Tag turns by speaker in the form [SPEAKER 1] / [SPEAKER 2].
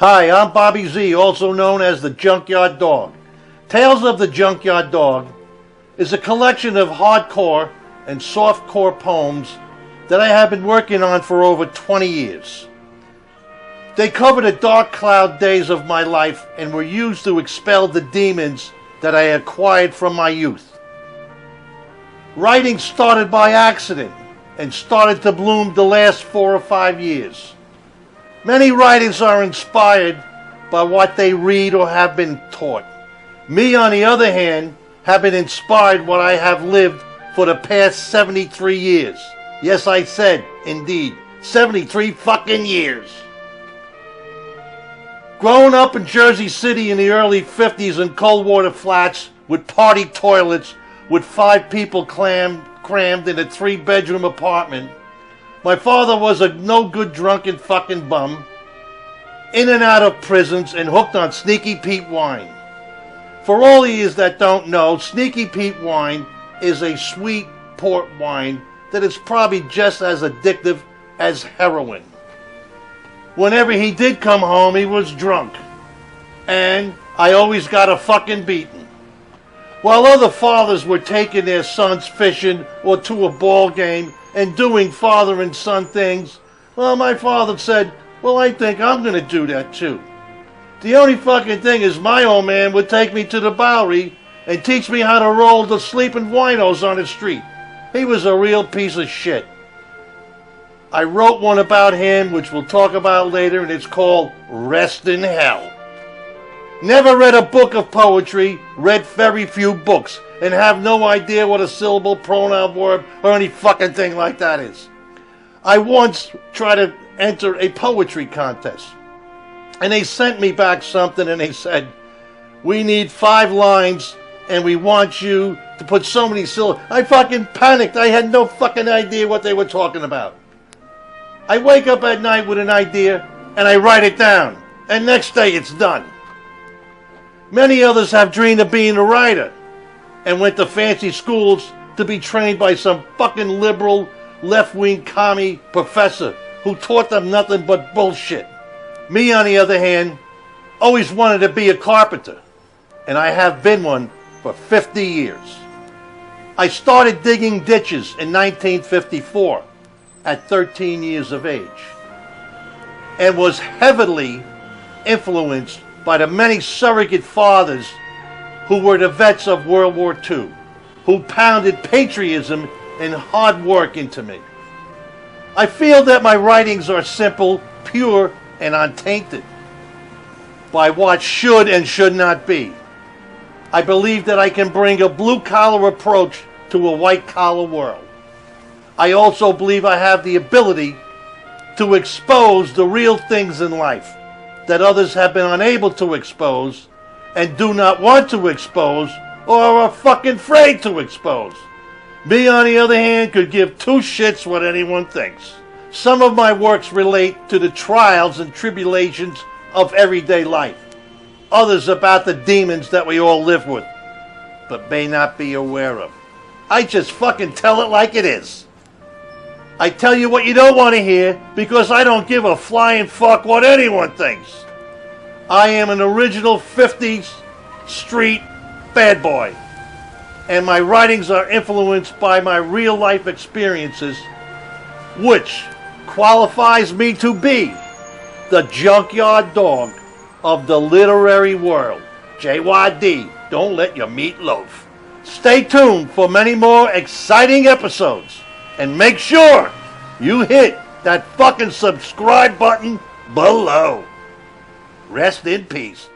[SPEAKER 1] Hi, I'm Bobby Z, also known as the Junkyard Dog. Tales of the Junkyard Dog is a collection of hardcore and softcore poems that I have been working on for over 20 years. They cover the dark cloud days of my life and were used to expel the demons that I acquired from my youth. Writing started by accident and started to bloom the last 4 or 5 years. Many writers are inspired by what they read or have been taught. Me, on the other hand, have been inspired what I have lived for the past 73 years. Yes, I said, indeed, 73 fucking years. Growing up in Jersey City in the early 50s in cold water flats with party toilets with 5 people crammed in a 3-bedroom apartment, my father was a no-good drunken fucking bum, in and out of prisons and hooked on Sneaky Pete wine. For all of you that don't know, Sneaky Pete wine is a sweet port wine that is probably just as addictive as heroin. Whenever he did come home, he was drunk, and I always got a fucking beating. While other fathers were taking their sons fishing or to a ball game and doing father and son things, well, my father said, well, I think I'm going to do that too. The only fucking thing is my old man would take me to the Bowery and teach me how to roll the sleeping winos on the street. He was a real piece of shit. I wrote one about him, which we'll talk about later, and it's called Rest in Hell. Never read a book of poetry, read very few books, and have no idea what a syllable, pronoun, verb, or any fucking thing like that is. I once tried to enter a poetry contest, and they sent me back something, and they said, we need 5 lines, and we want you to put so many syllables. I fucking panicked. I had no fucking idea what they were talking about. I wake up at night with an idea, and I write it down, and next day it's done. Many others have dreamed of being a writer and went to fancy schools to be trained by some fucking liberal, left-wing commie professor who taught them nothing but bullshit. Me, on the other hand, always wanted to be a carpenter, and I have been one for 50 years. I started digging ditches in 1954 at 13 years of age and was heavily influenced by the many surrogate fathers who were the vets of World War II, who pounded patriotism and hard work into me. I feel that my writings are simple, pure, and untainted by what should and should not be. I believe that I can bring a blue-collar approach to a white-collar world. I also believe I have the ability to expose the real things in life that others have been unable to expose and do not want to expose or are fucking afraid to expose. Me, on the other hand, could give 2 shits what anyone thinks. Some of my works relate to the trials and tribulations of everyday life. Others about the demons that we all live with, but may not be aware of. I just fucking tell it like it is. I tell you what you don't want to hear because I don't give a flying fuck what anyone thinks. I am an original 50s street bad boy, and my writings are influenced by my real life experiences, which qualifies me to be the Junkyard Dog of the literary world. JYD, don't let your meat loaf. Stay tuned for many more exciting episodes. And make sure you hit that fucking subscribe button below. Rest in peace.